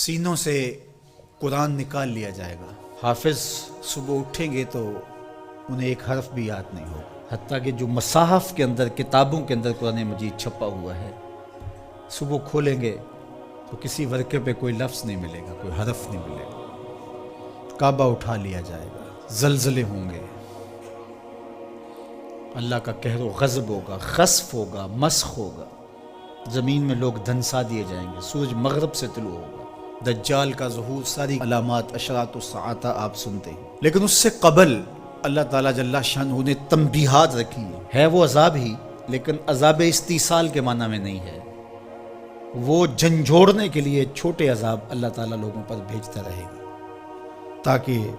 سینوں سے قرآن نکال لیا جائے گا. حافظ صبح اٹھیں گے تو انہیں ایک حرف بھی یاد نہیں ہوگا. حتیٰ کہ جو مصاحف کے اندر، کتابوں کے اندر قرآن مجید چھپا ہوا ہے، صبح کھولیں گے تو کسی ورقے پہ کوئی لفظ نہیں ملے گا، کوئی حرف نہیں ملے گا. کعبہ اٹھا لیا جائے گا، زلزلے ہوں گے، اللہ کا قہر و غضب ہوگا، خسف ہوگا، مسخ ہوگا، زمین میں لوگ دھنسا دیے جائیں گے، سورج مغرب سے طلوع ہوگا، دجال کا ظہور، ساری علامات اشراط الساعہ آپ سنتے ہیں. لیکن اس سے قبل اللہ تعالیٰ جل شانہ نے تنبیہات رکھی ہے وہ عذاب ہی، لیکن عذاب استیصال کے معنی میں نہیں ہے. وہ جھنجھوڑنے کے لیے چھوٹے عذاب اللہ تعالیٰ لوگوں پر بھیجتا رہے گا تاکہ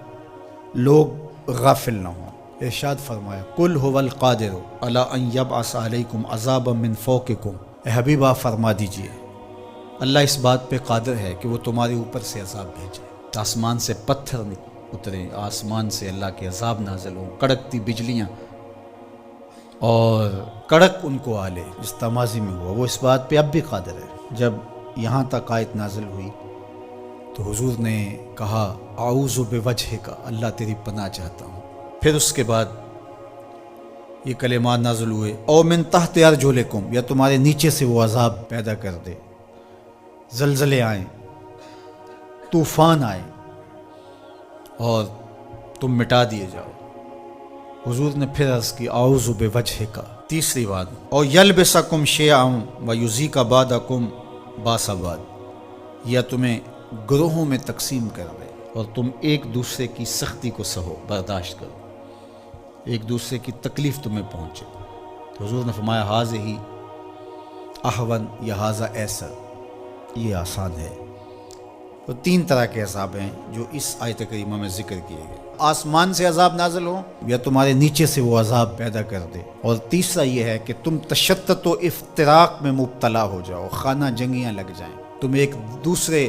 لوگ غافل نہ ہوں. ارشاد فرمایا قل هو القادر علی ان یبعث علیکم عذابا من فوقکم. اے حبیب آپ فرما دیجئے اللہ اس بات پہ قادر ہے کہ وہ تمہارے اوپر سے عذاب بھیجے، آسمان سے پتھر اتریں، آسمان سے اللہ کے عذاب نازل ہوں، کڑکتی بجلیاں اور کڑک ان کو آلے جس تمازی میں ہوا. وہ اس بات پہ اب بھی قادر ہے. جب یہاں تک آیت نازل ہوئی تو حضور نے کہا اعوذ بوجہک، اللہ تیری پناہ چاہتا ہوں. پھر اس کے بعد یہ کلمات نازل ہوئے او من تحت ارجلکم، یا تمہارے نیچے سے وہ عذاب پیدا کر دے، زلزلے آئیں، طوفان آئے اور تم مٹا دیے جاؤ. حضور نے پھر عرض کی اعوذ بوجہک. تیسری بات او یلبسکم شیعا ویذیق بعضکم باس بعض، یا تمہیں گروہوں میں تقسیم کر دے اور تم ایک دوسرے کی سختی کو سہو، برداشت کرو، ایک دوسرے کی تکلیف تمہیں پہنچے. تو حضور نے فرمایا ھذہ اہون یا ھذا ایسر، یہ آسان ہے. تو تین طرح کے عذاب ہیں جو اس آیت کریمہ میں ذکر کیے گئے. آسمان سے عذاب نازل ہو یا تمہارے نیچے سے وہ عذاب پیدا کر دے. اور تیسرا یہ ہے کہ تم تشتت و افتراق میں مبتلا ہو جاؤ، خانہ جنگیاں لگ جائیں، تم ایک دوسرے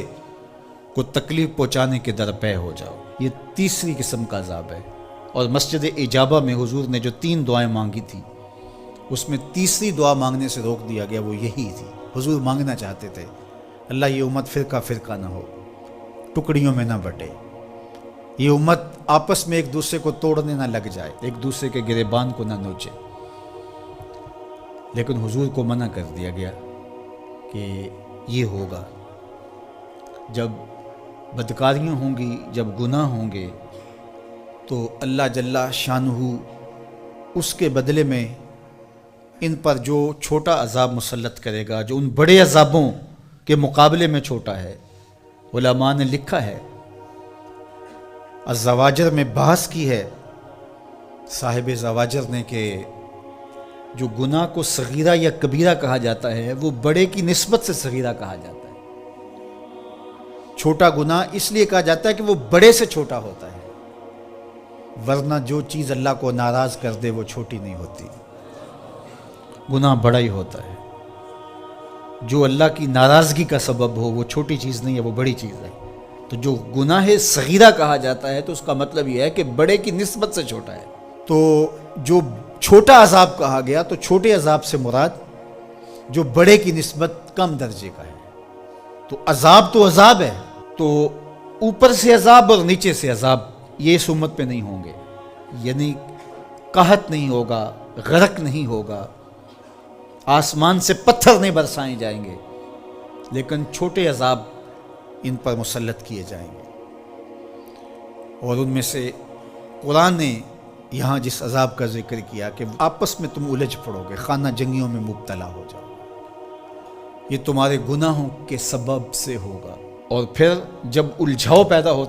کو تکلیف پہنچانے کے درپے ہو جاؤ. یہ تیسری قسم کا عذاب ہے. اور مسجد اجابہ میں حضور نے جو 3 دعائیں مانگی تھی اس میں تیسری دعا مانگنے سے روک دیا گیا، وہ یہی تھی. حضور مانگنا چاہتے تھے اللہ یہ امت فرقہ فرقہ نہ ہو، ٹکڑیوں میں نہ بٹے، یہ امت آپس میں ایک دوسرے کو توڑنے نہ لگ جائے، ایک دوسرے کے گریبان کو نہ نوچے. لیکن حضور کو منع کر دیا گیا کہ یہ ہوگا جب بدکاریاں ہوں گی، جب گناہ ہوں گے تو اللہ جل شانہ اس کے بدلے میں ان پر جو چھوٹا عذاب مسلط کرے گا، جو ان بڑے عذابوں کے مقابلے میں چھوٹا ہے. علماء نے لکھا ہے، الزواجر میں بحث کی ہے صاحب زواجر نے کہ جو گناہ کو صغیرہ یا کبیرہ کہا جاتا ہے وہ بڑے کی نسبت سے صغیرہ کہا جاتا ہے. چھوٹا گناہ اس لیے کہا جاتا ہے کہ وہ بڑے سے چھوٹا ہوتا ہے، ورنہ جو چیز اللہ کو ناراض کر دے وہ چھوٹی نہیں ہوتی، گناہ بڑا ہی ہوتا ہے. جو اللہ کی ناراضگی کا سبب ہو وہ چھوٹی چیز نہیں ہے، وہ بڑی چیز ہے. تو جو گناہ صغیرہ کہا جاتا ہے تو اس کا مطلب یہ ہے کہ بڑے کی نسبت سے چھوٹا ہے. تو جو چھوٹا عذاب کہا گیا تو چھوٹے عذاب سے مراد جو بڑے کی نسبت کم درجے کا ہے. تو عذاب ہے، تو اوپر سے عذاب اور نیچے سے عذاب یہ اس امت پہ نہیں ہوں گے. یعنی قحط نہیں ہوگا، غرق نہیں ہوگا، آسمان سے پتھر نہیں برسائے جائیں گے، لیکن چھوٹے عذاب ان پر مسلط کیے جائیں گے. اور ان میں سے قرآن نے یہاں جس عذاب کا ذکر کیا کہ آپس میں تم الجھ پڑو گے، خانہ جنگیوں میں مبتلا ہو جاؤ، یہ تمہارے گناہوں کے سبب سے ہوگا. اور پھر جب الجھاؤ پیدا ہوتا